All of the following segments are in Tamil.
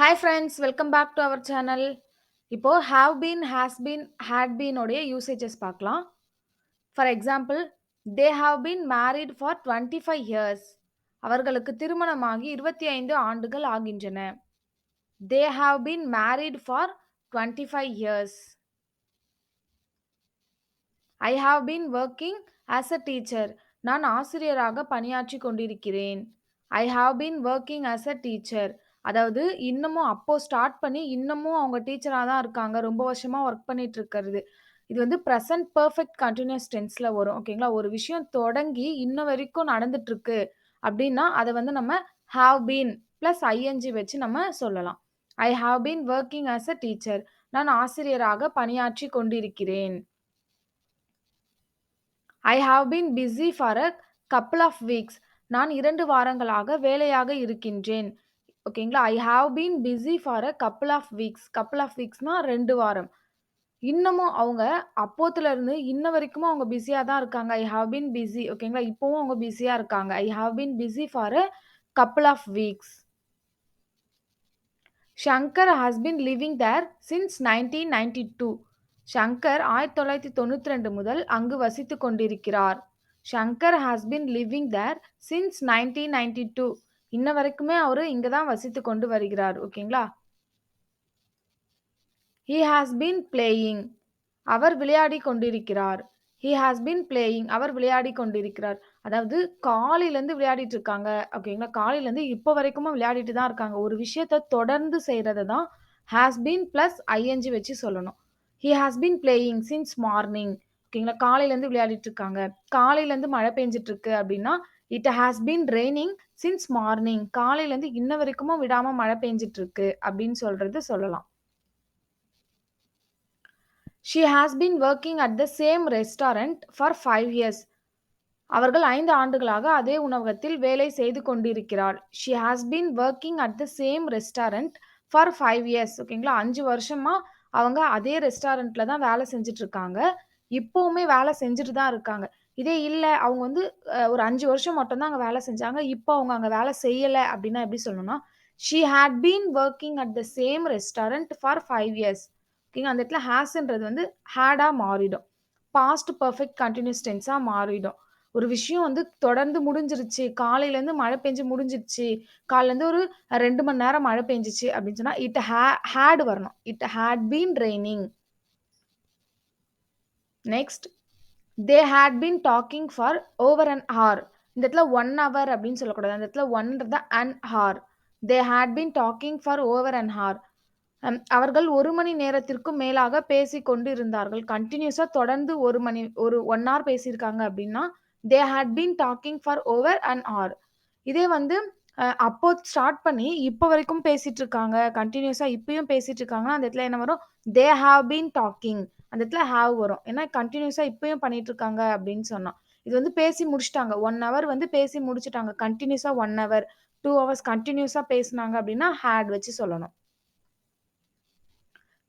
Hi friends, welcome back to our channel. இப்போ have been, has been, had been உடைய யூசேஜஸ் பார்க்கலாம். For example, they have been married for 25 years. அவர்களுக்கு திருமணமாகி 25 ஆண்டுகள் ஆகின்றன. They have been married for 25 years. I have been working as a teacher. நான் ஆசிரியராக பணியாற்றி கொண்டிருக்கிறேன். I have been working as a teacher. அதாவது இன்னமும் அப்போ ஸ்டார்ட் பண்ணி இன்னமும் அவங்க டீச்சரா தான் இருக்காங்க. ரொம்ப வருஷமா ஒர்க் பண்ணிட்டு இருக்கிறது. இது வந்து பிரசன்ட் பெர்ஃபெக்ட் கன்டினியூஸ் டென்ஸ்ல வரும். ஓகேங்களா? ஒரு விஷயம் தொடங்கி இன்ன வரைக்கும் நடந்துட்டு இருக்கு அப்படின்னா, அத வந்து நம்ம ஹேவ் பீன் பிளஸ் ஐஎன்ஜி வச்சு நம்ம சொல்லலாம். I have been working as a teacher. நான் ஆசிரியராக பணியாற்றி கொண்டிருக்கிறேன். I have been busy for a couple of weeks. நான் 2 வாரங்களாக வேலையாக இருக்கின்றேன். ஓகேங்களா? I have been busy for a couple of weeks. Couple of வீக்ஸ்னா 2 வாரம். இன்னமும் அவங்க அப்போத்துலருந்து இன்ன வரைக்குமும் அவங்க பிஸியா தான் இருக்காங்க. I have been busy. ஓகேங்களா? இப்பவும் அவங்க பிஸியா இருக்காங்க. I have been busy for a couple of weeks. Shankar has been living there since 1992. Shankar 1992 முதல் அங்கு வசித்துக் கொண்டிருக்கிறார். Shankar has been living there since 1992. இன்ன வரைக்குமே அவரு இங்க தான் வசித்துக் கொண்டு வருகிறார். ஓகேங்களா? He has been playing. அவர் விளையாடிக் கொண்டிருக்கிறார். He has been playing. அவர் விளையாடிக் கொண்டிருக்கிறார். அதாவது காலையிலேருந்து விளையாடிட்டு இருக்காங்க. ஓகேங்களா? காலையிலேருந்து இப்போ வரைக்குமும் விளையாடிட்டு தான் இருக்காங்க. ஒரு விஷயத்த தொடர்ந்து செய்றத தான் ஹாஸ் பீன் பிளஸ் ஐஎன்ஜி வச்சு சொல்லணும். He has been playing since morning. ஓகேங்களா? காலையிலேருந்து விளையாடிட்டு இருக்காங்க. காலையிலேருந்து மழை பெஞ்சுட்டு இருக்கு அப்படின்னா, it has been raining since morning. காலையிலேருந்து இன்ன வரைக்குமும் விடாம மழை பெஞ்சுட்டு இருக்கு அப்படின்னு சொல்றது சொல்லலாம். She has been working at the same restaurant for 5 years. அவர்கள் 5 ஆண்டுகளாக அதே உணவகத்தில் வேலை செய்து கொண்டிருக்கிறாள். She has been working at the same restaurant for 5 years. ஓகேங்களா? 5 வருஷமா அவங்க அதே ரெஸ்டாரண்ட்ல தான் வேலை செஞ்சுட்டு இருக்காங்க. இப்பவுமே வேலை செஞ்சுட்டு தான் இருக்காங்க. இதே இல்ல அவங்க வந்து ஒரு 5 வருஷம் மட்டும் தான் அங்க வேலை செஞ்சாங்க. இப்போ அவங்க அங்க வேலை செய்யல அப்டின்னா எப்படி சொல்லணும்னா, she had been working at the same restaurant for 5 years. ஓகேங்களா? அந்த இடத்துல ஹேஸ்ன்றது வந்து ஹேடா மாறிடும். பாஸ்ட் பெர்ஃபெக்ட் கன்டினியூஸ் டென்ஸா மாறிடும். ஒரு விஷயம் வந்து தொடர்ந்து முடிஞ்சிருச்சு. காலையிலேருந்து மழை பெஞ்சு முடிஞ்சிருச்சு. காலைலேருந்து ஒரு 2 மணி நேரம் மழை பெஞ்சுச்சு அப்படின்னு சொன்னா, ஹேட் வரணும். It had been raining. Next, they had been talking for over an hour. இந்த இடத்துல 1 ஹவர் அப்படின்னு சொல்லக்கூடாது. அந்த இடத்துல ஒன்றது an hour. They had been talking for over an hour. அவர்கள் 1 மணி நேரத்திற்கும் மேலாக பேசிக் கொண்டு இருந்தார்கள். கன்டினியூஸா தொடர்ந்து 1 ஹவர் பேசியிருக்காங்க அப்படின்னா, they had been talking for over an hour. இதே வந்து அப்போ ஸ்டார்ட் பண்ணி இப்போ வரைக்கும் பேசிட்டு இருக்காங்க. கன்டினியூஸா இப்பயும் பேசிட்டு இருக்காங்கன்னா, அந்த இடத்துல என்ன வரும்? They have been docking. அந்த இடத்துல ஹேவ் வரும். ஏன்னா கன்டினியூஸா இப்பயும் பண்ணிட்டு இருக்காங்க அப்படின்னு சொன்னா. இது வந்து பேசி முடிச்சுட்டாங்க. 1 ஹவர் வந்து பேசி முடிச்சுட்டாங்க. கன்டினியூஸா 1 ஹவர், 2 ஹவர்ஸ் கன்டினியூஸா பேசுனாங்க அப்படின்னா, ஹேட் வச்சு சொல்லணும்.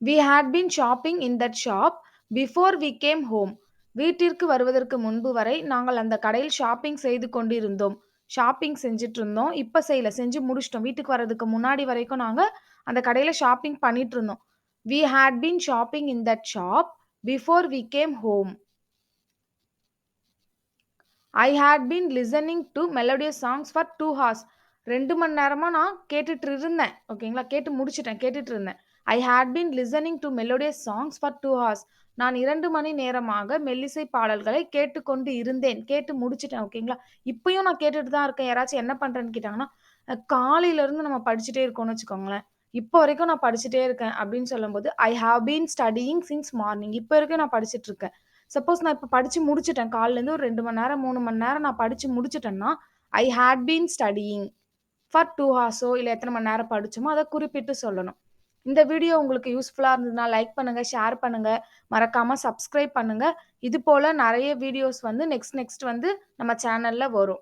We had been shopping in that shop before we came home. வீட்டிற்கு வருவதற்கு முன்பு வரை நாங்கள் அந்த கடையில் ஷாப்பிங் செய்து கொண்டிருந்தோம். ஷாப்பிங் செஞ்சுட்டு இருந்தோம். இப்ப செய்யல. செஞ்சு முடிச்சுட்டோம். வீட்டுக்கு வர்றதுக்கு முன்னாடி வரைக்கும் நாங்க அந்த கடையில ஷாப்பிங் பண்ணிட்டு இருந்தோம். We had been shopping in that shop before we came home. I had been listening to melodious songs for 2 hours. 2 மணி நேரமா நான் கேட்டுட்டு இருந்தேன். ஓகேங்களா? கேட்டு முடிச்சுட்டேன். கேட்டுட்டு இருந்தேன். I had been listening to melodious songs for 2 hours. நான் 2 மணி நேரமாக மெல்லிசை பாடல்களை கேட்டுக்கொண்டு இருந்தேன். கேட்டு முடிச்சுட்டேன். ஓகேங்களா? இப்பயும் நான் கேட்டுட்டு தான் இருக்கேன். யாராச்சும் என்ன பண்றேன்னு கேட்டாங்கன்னா, காலையிலருந்து நம்ம படிச்சுட்டே இருக்கோம்னு வச்சுக்கோங்களேன். இப்போ வரைக்கும் நான் படிச்சுட்டே இருக்கேன் அப்படின்னு சொல்லும்போது, I have been studying since morning. இப்போ வரைக்கும் நான் படிச்சுட்டு இருக்கேன். சப்போஸ் நான் இப்ப படிச்சு முடிச்சுட்டேன். காலைலேருந்து ஒரு 2 மணி நேரம், 3 மணி நேரம் நான் படிச்சு முடிச்சுட்டேன்னா, ஐ ஹேட் பீன் ஸ்டடியிங் ஃபார் 2 ஹார்ஸோ இல்ல எத்தன மணி நேரம் படிச்சோமோ, அத குறிப்பிட்டு சொல்லணும். இந்த வீடியோ உங்களுக்கு யூஸ்ஃபுல்லா இருந்ததுன்னா லைக் பண்ணுங்க, ஷேர் பண்ணுங்க. மறக்காம சப்ஸ்கிரைப் பண்ணுங்க. இது போல நெறைய வீடியோஸ் வந்து நெக்ஸ்ட் வந்து நம்ம சேனல்ல வரும்.